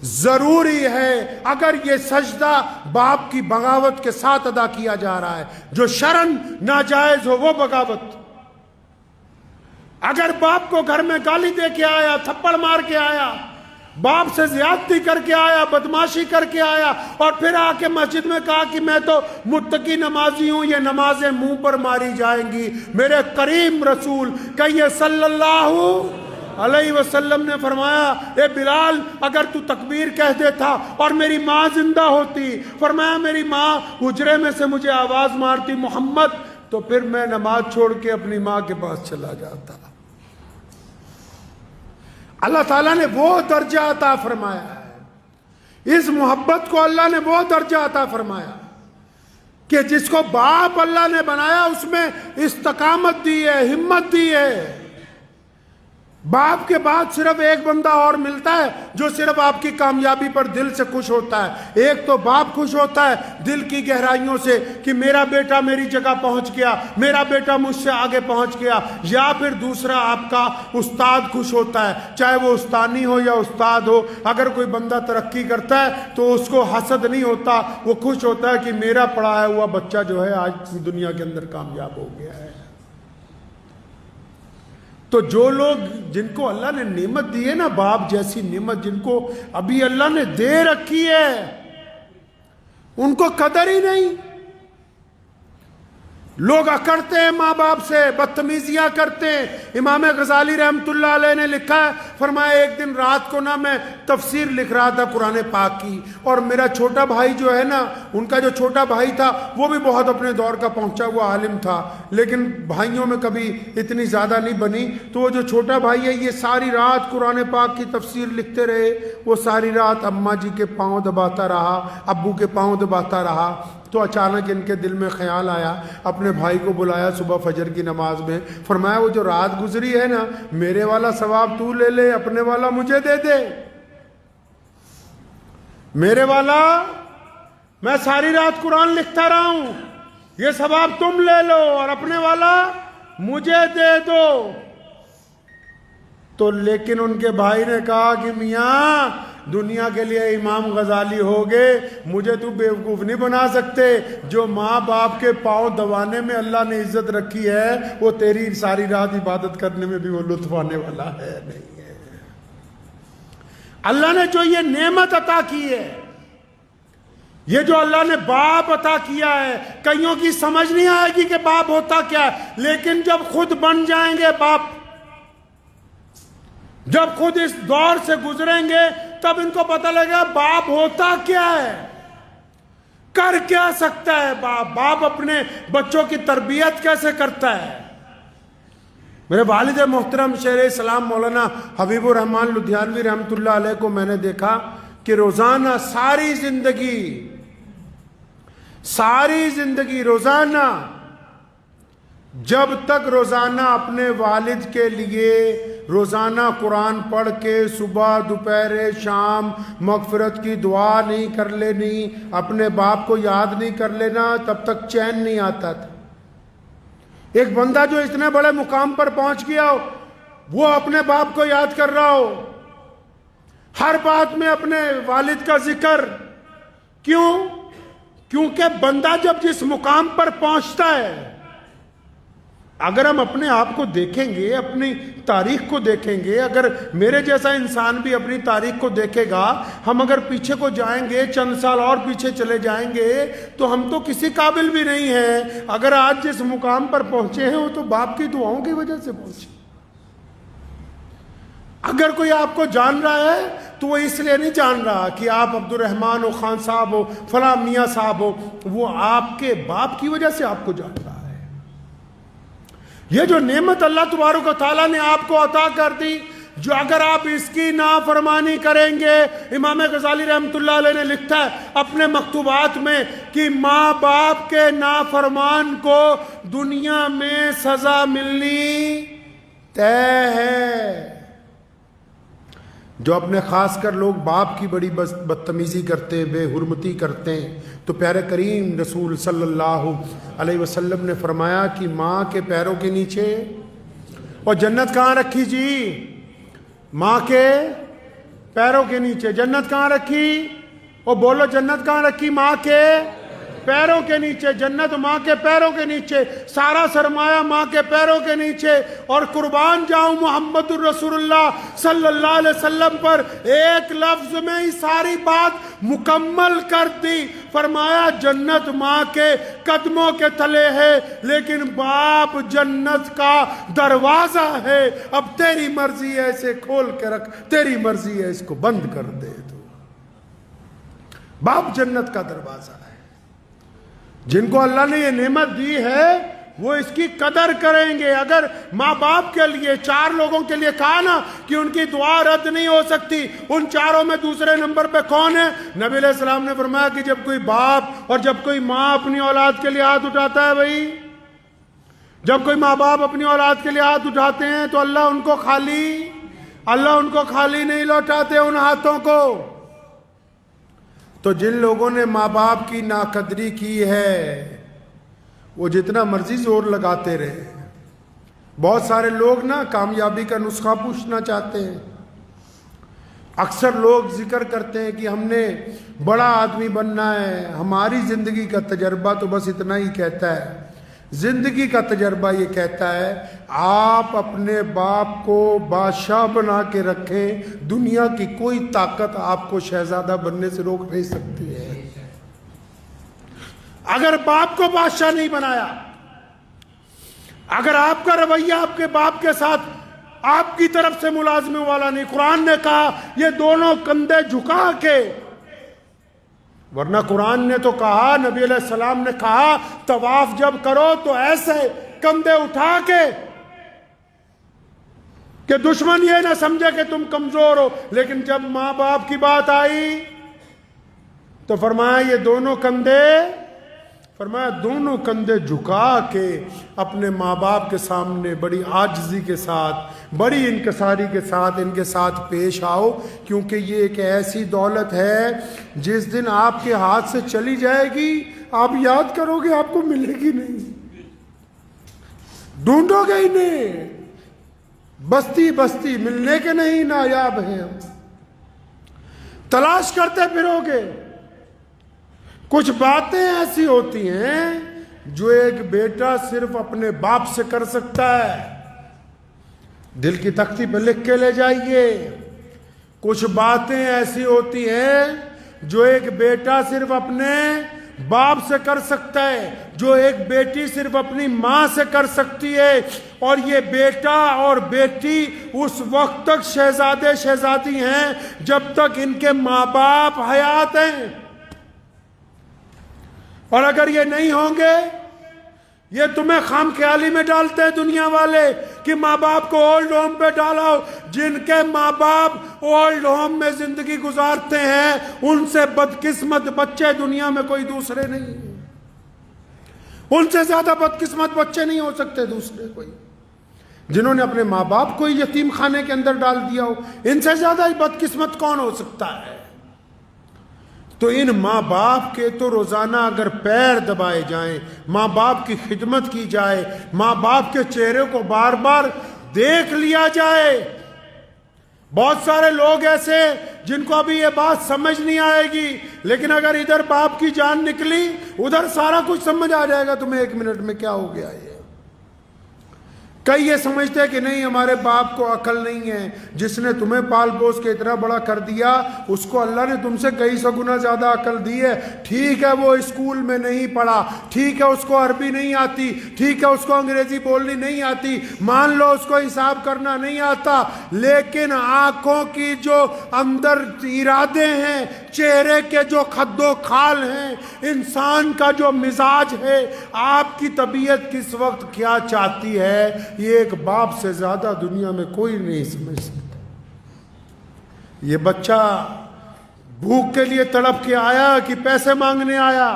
ضروری ہے. اگر یہ سجدہ باپ کی بغاوت کے ساتھ ادا کیا جا رہا ہے, جو شرعاً ناجائز ہو وہ بغاوت. اگر باپ کو گھر میں گالی دے کے آیا, تھپڑ مار کے آیا, باپ سے زیادتی کر کے آیا, بدماشی کر کے آیا, اور پھر آ کے مسجد میں کہا کہ میں تو متقی نمازی ہوں, یہ نمازیں منہ پر ماری جائیں گی. میرے کریم رسول کہیے صلی اللہ علیہ وسلم نے فرمایا اے بلال اگر تو تکبیر کہہ دیتا اور میری ماں زندہ ہوتی, فرمایا میری ماں حجرے میں سے مجھے آواز مارتی محمد, تو پھر میں نماز چھوڑ کے اپنی ماں کے پاس چلا جاتا. اللہ تعالیٰ نے وہ درجہ عطا فرمایا ہے, اس محبت کو اللہ نے وہ درجہ عطا فرمایا کہ جس کو باپ اللہ نے بنایا اس میں استقامت دی ہے, ہمت دی ہے. باپ کے بعد صرف ایک بندہ اور ملتا ہے جو صرف آپ کی کامیابی پر دل سے خوش ہوتا ہے. ایک تو باپ خوش ہوتا ہے دل کی گہرائیوں سے کہ میرا بیٹا میری جگہ پہنچ گیا, میرا بیٹا مجھ سے آگے پہنچ گیا. یا پھر دوسرا آپ کا استاد خوش ہوتا ہے, چاہے وہ استانی ہو یا استاد ہو. اگر کوئی بندہ ترقی کرتا ہے تو اس کو حسد نہیں ہوتا, وہ خوش ہوتا ہے کہ میرا پڑھایا ہوا بچہ جو ہے آج دنیا کے اندر کامیاب ہو گیا ہے. تو جو لوگ جن کو اللہ نے نعمت دی ہے نا, باپ جیسی نعمت جن کو ابھی اللہ نے دے رکھی ہے, ان کو قدر ہی نہیں. لوگ اکڑتے ہیں ماں باپ سے, بدتمیزیاں کرتے ہیں. امام غزالی رحمۃ اللہ علیہ نے لکھا ہے, فرمایا ایک دن رات کو نا میں تفسیر لکھ رہا تھا قرآن پاک کی, اور میرا چھوٹا بھائی جو ہے نا, ان کا جو چھوٹا بھائی تھا وہ بھی بہت اپنے دور کا پہنچا ہوا عالم تھا, لیکن بھائیوں میں کبھی اتنی زیادہ نہیں بنی. تو وہ جو چھوٹا بھائی ہے یہ ساری رات قرآن پاک کی تفسیر لکھتے رہے. وہ ساری رات اماں جی کے پاؤں دباتا رہا, ابو کے پاؤں دباتا رہا. تو اچانک ان کے دل میں خیال آیا, اپنے بھائی کو بلایا صبح فجر کی نماز میں, فرمایا وہ جو رات گزری ہے نا, میرے والا ثواب تو لے لے, اپنے والا مجھے دے دے. میرے والا میں ساری رات قرآن لکھتا رہا ہوں, یہ ثواب تم لے لو, اور اپنے والا مجھے دے دو. تو لیکن ان کے بھائی نے کہا کہ میاں دنیا کے لیے امام غزالی ہو گئے, مجھے تو بیوقوف نہیں بنا سکتے. جو ماں باپ کے پاؤں دبانے میں اللہ نے عزت رکھی ہے, وہ تیری ساری رات عبادت کرنے میں بھی وہ لطف آنے والا ہے نہیں ہے. اللہ نے جو یہ نعمت عطا کی ہے, یہ جو اللہ نے باپ عطا کیا ہے, کئیوں کی سمجھ نہیں آئے گی کہ باپ ہوتا کیا ہے, لیکن جب خود بن جائیں گے باپ, جب خود اس دور سے گزریں گے, تب ان کو پتہ لگے گا باپ ہوتا کیا ہے, کر کیا سکتا ہے باپ, باپ اپنے بچوں کی تربیت کیسے کرتا ہے. میرے والد محترم شیخ اسلام مولانا حبیب الرحمان لدھیانوی رحمۃ اللہ علیہ کو میں نے دیکھا کہ روزانہ ساری زندگی روزانہ جب تک روزانہ اپنے والد کے لیے روزانہ قرآن پڑھ کے صبح دوپہر شام مغفرت کی دعا نہیں کر لینی, اپنے باپ کو یاد نہیں کر لینا, تب تک چین نہیں آتا تھا. ایک بندہ جو اتنے بڑے مقام پر پہنچ گیا ہو, وہ اپنے باپ کو یاد کر رہا ہو, ہر بات میں اپنے والد کا ذکر. کیوں؟ کیونکہ بندہ جب جس مقام پر پہنچتا ہے اگر ہم اپنے آپ کو دیکھیں گے، اپنی تاریخ کو دیکھیں گے، اگر میرے جیسا انسان بھی اپنی تاریخ کو دیکھے گا، ہم اگر پیچھے کو جائیں گے، چند سال اور پیچھے چلے جائیں گے، تو ہم تو کسی قابل بھی نہیں ہیں۔ اگر آج جس مقام پر پہنچے ہیں وہ تو باپ کی دعاؤں کی وجہ سے پہنچے۔ اگر کوئی آپ کو جان رہا ہے تو وہ اس لیے نہیں جان رہا کہ آپ عبد الرحمن ہو، خان صاحب ہو، فلاں میاں صاحب ہو، وہ آپ کے باپ کی وجہ سے آپ کو جان رہا ہے۔ یہ جو نعمت اللہ تبارک و تعالیٰ نے آپ کو عطا کر دی، جو اگر آپ اس کی نافرمانی کریں گے، امام غزالی رحمۃ اللہ علیہ نے لکھتا ہے اپنے مکتوبات میں کہ ماں باپ کے نافرمان کو دنیا میں سزا ملنی طے ہے۔ جو اپنے خاص کر لوگ باپ کی بڑی بدتمیزی کرتے ہیں، بے حرمتی کرتے ہیں، تو پیارے کریم رسول صلی اللہ علیہ وسلم نے فرمایا کہ ماں کے پیروں کے نیچے، اور جنت کہاں رکھی جی؟ ماں کے پیروں کے نیچے۔ جنت کہاں رکھی؟ اور بولو جنت کہاں رکھی؟ ماں کے پیروں کے نیچے۔ جنت ماں کے پیروں کے نیچے، سارا سرمایہ ماں کے پیروں کے نیچے۔ اور قربان جاؤں محمد الرسول اللہ صلی اللہ علیہ وسلم پر، ایک لفظ میں ہی ساری بات مکمل کر دی۔ فرمایا جنت ماں کے قدموں کے تلے ہے، لیکن باپ جنت کا دروازہ ہے۔ اب تیری مرضی ہے اسے کھول کے رکھ، تیری مرضی ہے اس کو بند کر دے۔ تو باپ جنت کا دروازہ ہے۔ جن کو اللہ نے یہ نعمت دی ہے وہ اس کی قدر کریں گے۔ اگر ماں باپ کے لیے، چار لوگوں کے لیے کہا نا کہ ان کی دعا رد نہیں ہو سکتی، ان چاروں میں دوسرے نمبر پہ کون ہے؟ نبی علیہ السلام نے فرمایا کہ جب کوئی باپ اور جب کوئی ماں اپنی اولاد کے لیے ہاتھ اٹھاتا ہے، بھائی جب کوئی ماں باپ اپنی اولاد کے لیے ہاتھ اٹھاتے ہیں تو اللہ ان کو خالی نہیں لوٹاتے ان ہاتھوں کو۔ تو جن لوگوں نے ماں باپ کی ناقدری کی ہے وہ جتنا مرضی زور لگاتے رہے۔ بہت سارے لوگ نا کامیابی کا نسخہ پوچھنا چاہتے ہیں۔ اکثر لوگ ذکر کرتے ہیں کہ ہم نے بڑا آدمی بننا ہے، ہماری زندگی کا تجربہ تو بس اتنا ہی کہتا ہے۔ زندگی کا تجربہ یہ کہتا ہے آپ اپنے باپ کو بادشاہ بنا کے رکھیں، دنیا کی کوئی طاقت آپ کو شہزادہ بننے سے روک نہیں سکتی ہے۔ اگر باپ کو بادشاہ نہیں بنایا، اگر آپ کا رویہ آپ کے باپ کے ساتھ آپ کی طرف سے ملازمے والا نہیں، قرآن نے کہا یہ دونوں کندھے جھکا کے، ورنہ قرآن نے تو کہا، نبی علیہ السلام نے کہا طواف جب کرو تو ایسے کندھے اٹھا کے کہ دشمن یہ نہ سمجھے کہ تم کمزور ہو۔ لیکن جب ماں باپ کی بات آئی تو فرمایا یہ دونوں کندھے جھکا کے اپنے ماں باپ کے سامنے بڑی عاجزی کے ساتھ، بڑی انکساری کے ساتھ ان کے ساتھ پیش آؤ، کیونکہ یہ ایک ایسی دولت ہے جس دن آپ کے ہاتھ سے چلی جائے گی آپ یاد کرو گے آپ کو ملے گی نہیں، ڈھونڈو گے ہی نہیں، بستی بستی ملنے کے نہیں نایاب ہیں ہم، تلاش کرتے پھرو گے۔ کچھ باتیں ایسی ہوتی ہیں جو ایک بیٹا صرف اپنے باپ سے کر سکتا ہے، دل کی تختی پہ لکھ کے لے جائیے۔ کچھ باتیں ایسی ہوتی ہیں جو ایک بیٹا صرف اپنے باپ سے کر سکتا ہے، جو ایک بیٹی صرف اپنی ماں سے کر سکتی ہے، اور یہ بیٹا اور بیٹی اس وقت تک شہزادے شہزادی ہیں جب تک ان کے ماں باپ حیات ہیں، اور اگر یہ نہیں ہوں گے، یہ تمہیں خام خیالی میں ڈالتے ہیں دنیا والے کہ ماں باپ کو اولڈ ہوم پہ ڈالو۔ جن کے ماں باپ اولڈ ہوم میں زندگی گزارتے ہیں ان سے بدقسمت بچے دنیا میں کوئی دوسرے نہیں ہیں، ان سے زیادہ بدقسمت بچے نہیں ہو سکتے دوسرے کوئی، جنہوں نے اپنے ماں باپ کو یتیم خانے کے اندر ڈال دیا ہو، ان سے زیادہ بدقسمت کون ہو سکتا ہے؟ تو ان ماں باپ کے تو روزانہ اگر پیر دبائے جائیں، ماں باپ کی خدمت کی جائے، ماں باپ کے چہرے کو بار بار دیکھ لیا جائے۔ بہت سارے لوگ ایسے جن کو ابھی یہ بات سمجھ نہیں آئے گی، لیکن اگر ادھر باپ کی جان نکلی ادھر سارا کچھ سمجھ آ جائے گا تمہیں 1 منٹ میں کیا ہو گیا یہ۔ کئی یہ سمجھتے ہیں کہ نہیں ہمارے باپ کو عقل نہیں ہے، جس نے تمہیں پال پوس کے اتنا بڑا کر دیا اس کو اللہ نے تم سے کئی سو گنا زیادہ عقل دی ہے۔ ٹھیک ہے وہ اسکول میں نہیں پڑھا، ٹھیک ہے اس کو عربی نہیں آتی، ٹھیک ہے اس کو انگریزی بولنی نہیں آتی، مان لو اس کو حساب کرنا نہیں آتا، لیکن آنکھوں کی جو اندر ارادے ہیں، چہرے کے جو خد و خال ہیں، انسان کا جو مزاج ہے، آپ کی طبیعت کس وقت کیا چاہتی ہے، یہ ایک باپ سے زیادہ دنیا میں کوئی نہیں سمجھ سکتا۔ یہ بچہ بھوک کے لیے تڑپ کے آیا کہ پیسے مانگنے آیا،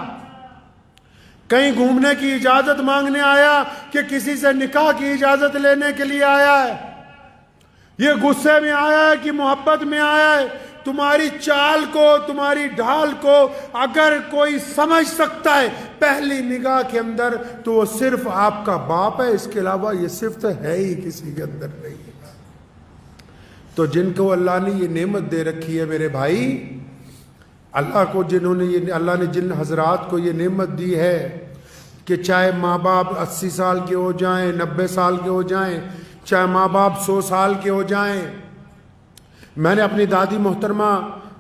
کہیں گھومنے کی اجازت مانگنے آیا کہ کسی سے نکاح کی اجازت لینے کے لیے آیا ہے، یہ غصے میں آیا ہے کہ محبت میں آیا ہے۔ تمہاری چال کو، تمہاری ڈھال کو اگر کوئی سمجھ سکتا ہے پہلی نگاہ کے اندر تو وہ صرف آپ کا باپ ہے، اس کے علاوہ یہ صفت ہے ہی کسی کے اندر نہیں ہے۔ تو جن کو اللہ نے یہ نعمت دے رکھی ہے میرے بھائی، اللہ نے جن حضرات کو یہ نعمت دی ہے کہ چاہے ماں باپ 80 سال کے ہو جائیں، 90 سال کے ہو جائیں، چاہے ماں باپ 100 سال کے ہو جائیں۔ میں نے اپنی دادی محترمہ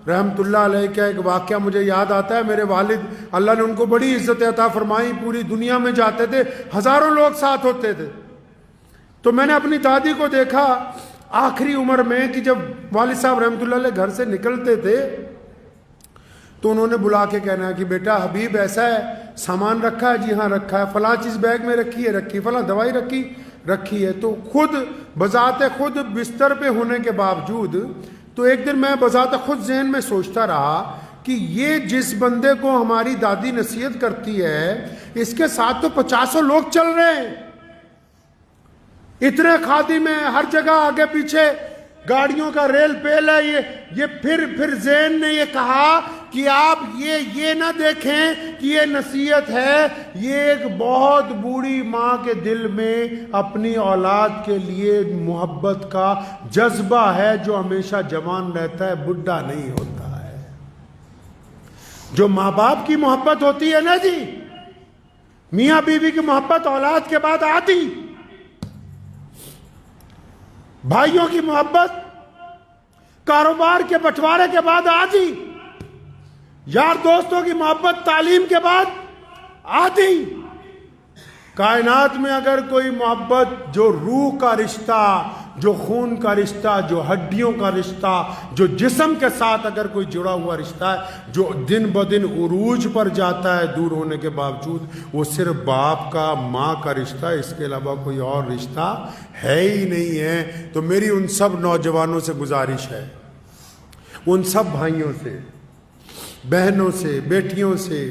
رحمت اللہ علیہ کا ایک واقعہ مجھے یاد آتا ہے۔ میرے والد اللہ نے ان کو بڑی عزت عطا فرمائی، پوری دنیا میں جاتے تھے، ہزاروں لوگ ساتھ ہوتے تھے۔ تو میں نے اپنی دادی کو دیکھا آخری عمر میں کہ جب والد صاحب رحمت اللہ علیہ گھر سے نکلتے تھے تو انہوں نے بلا کے کہنا ہے کہ بیٹا حبیب ایسا ہے، سامان رکھا ہے؟ جی ہاں رکھا ہے۔ فلاں چیز بیگ میں رکھی ہے؟ فلاں دوائی رکھی ہے۔ تو خود بذات خود بستر پہ ہونے کے باوجود تو ایک دن میں بذات خود ذہن میں سوچتا رہا کہ یہ جس بندے کو ہماری دادی نصیحت کرتی ہے اس کے ساتھ تو 50 لوگ چل رہے ہیں، اتنے خادم میں ہر جگہ آگے پیچھے گاڑیوں کا ریل پیل ہے۔ یہ پھر ذہن نے یہ کہا کہ آپ یہ نہ دیکھیں کہ یہ نصیحت ہے، یہ ایک بہت بوڑھی ماں کے دل میں اپنی اولاد کے لیے محبت کا جذبہ ہے جو ہمیشہ جوان رہتا ہے، بڈھا نہیں ہوتا ہے۔ جو ماں باپ کی محبت ہوتی ہے نا جی، میاں بیوی کی محبت اولاد کے بعد آتی، بھائیوں کی محبت کاروبار کے بٹوارے کے بعد آتی، یار دوستوں کی محبت تعلیم کے بعد آتی۔ کائنات میں اگر کوئی محبت جو روح کا رشتہ، جو خون کا رشتہ، جو ہڈیوں کا رشتہ، جو جسم کے ساتھ اگر کوئی جڑا ہوا رشتہ ہے جو دن بدن عروج پر جاتا ہے دور ہونے کے باوجود، وہ صرف باپ کا، ماں کا رشتہ ہے، اس کے علاوہ کوئی اور رشتہ ہے ہی نہیں ہے۔ تو میری ان سب نوجوانوں سے گزارش ہے، ان سب بھائیوں سے، بہنوں سے، بیٹیوں سے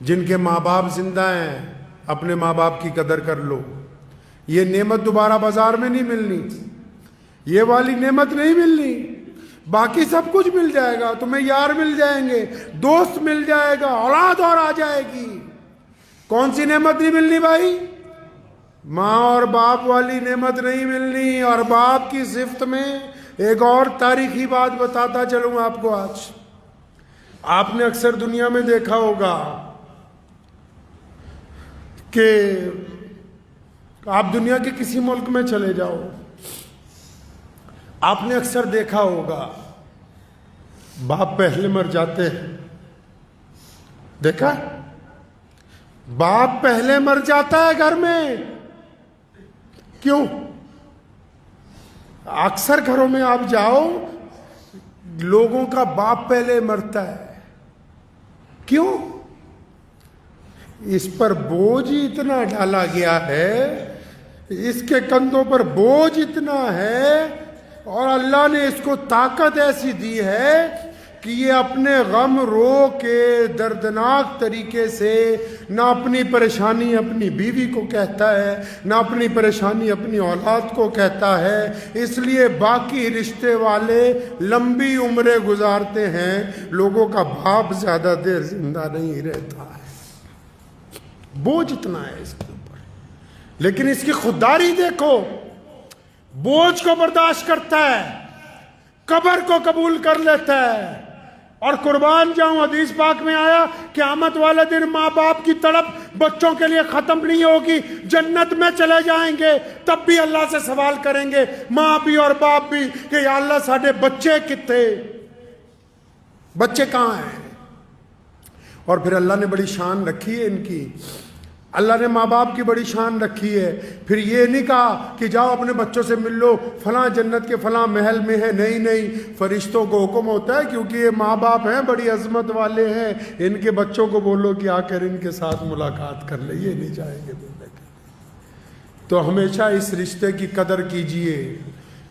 جن کے ماں باپ زندہ ہیں، اپنے ماں باپ کی قدر کر لو۔ یہ نعمت دوبارہ بازار میں نہیں ملنی، یہ والی نعمت نہیں ملنی، باقی سب کچھ مل جائے گا، تمہیں یار مل جائیں گے، دوست مل جائے گا، اولاد اور آ جائے گی۔ کون سی نعمت نہیں ملنی بھائی؟ ماں اور باپ والی نعمت نہیں ملنی۔ اور باپ کی صفت میں ایک اور تاریخی بات بتاتا چلوں آپ کو۔ آج آپ نے اکثر دنیا میں دیکھا ہوگا کہ آپ دنیا کے کسی ملک میں چلے جاؤ، آپ نے اکثر دیکھا ہوگا باپ پہلے مر جاتے ہیں۔ دیکھا؟ باپ پہلے مر جاتا ہے گھر میں۔ کیوں؟ اکثر گھروں میں آپ جاؤ، لوگوں کا باپ پہلے مرتا ہے۔ کیوں؟ اس پر بوجھ اتنا ڈالا گیا ہے، اس کے کندھوں پر بوجھ اتنا ہے، اور اللہ نے اس کو طاقت ایسی دی ہے کہ یہ اپنے غم رو کے دردناک طریقے سے نہ اپنی پریشانی اپنی بیوی کو کہتا ہے، نہ اپنی پریشانی اپنی اولاد کو کہتا ہے۔ اس لیے باقی رشتے والے لمبی عمریں گزارتے ہیں، لوگوں کا باپ زیادہ دیر زندہ نہیں رہتا ہے۔ بوجھ اتنا ہے اس کے اوپر، لیکن اس کی خودداری دیکھو، بوجھ کو برداشت کرتا ہے، قبر کو قبول کر لیتا ہے، اور قربان جاؤں حدیث پاک میں آیا قیامت والے دن ماں باپ کی تڑپ بچوں کے لیے ختم نہیں ہوگی، جنت میں چلے جائیں گے تب بھی اللہ سے سوال کریں گے، ماں بھی اور باپ بھی، کہ یا اللہ ساڈے بچے کتنے، بچے کہاں ہیں؟ اور پھر اللہ نے بڑی شان رکھی ہے ان کی، اللہ نے ماں باپ کی بڑی شان رکھی ہے۔ پھر یہ نہیں کہا کہ جاؤ اپنے بچوں سے مل لو، فلاں جنت کے فلاں محل میں ہے، نہیں، فرشتوں کو حکم ہوتا ہے کیونکہ یہ ماں باپ ہیں، بڑی عظمت والے ہیں، ان کے بچوں کو بولو کہ آ کر ان کے ساتھ ملاقات کر لے، یہ نہیں چاہیں گے ملنے کے۔ تو ہمیشہ اس رشتے کی قدر کیجئے۔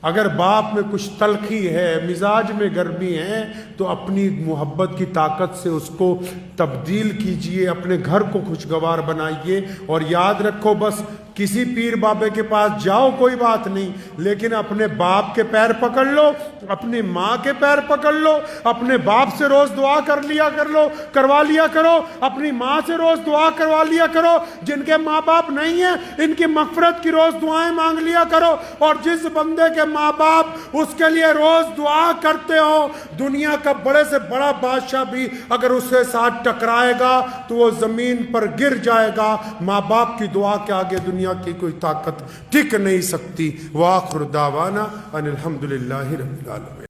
اگر باپ میں کچھ تلخی ہے، مزاج میں گرمی ہے، تو اپنی محبت کی طاقت سے اس کو تبدیل کیجئے، اپنے گھر کو خوشگوار بنائیے، اور یاد رکھو بس کسی پیر بابے کے پاس جاؤ کوئی بات نہیں، لیکن اپنے باپ کے پیر پکڑ لو، اپنی ماں کے پیر پکڑ لو، اپنے باپ سے روز دعا کروا لیا کرو، اپنی ماں سے روز دعا کروا لیا کرو، جن کے ماں باپ نہیں ہیں ان کی مغفرت کی روز دعائیں مانگ لیا کرو، اور جس بندے کے ماں باپ اس کے لیے روز دعا کرتے ہو، دنیا کا بڑے سے بڑا بادشاہ بھی اگر اس کے ساتھ ٹکرائے گا تو وہ زمین پر گر جائے گا۔ ماں باپ کی دعا کے آگے دنیا کی کوئی طاقت ٹک نہیں سکتی۔ وآخر دعوانا ان الحمدللہ رب العالمین۔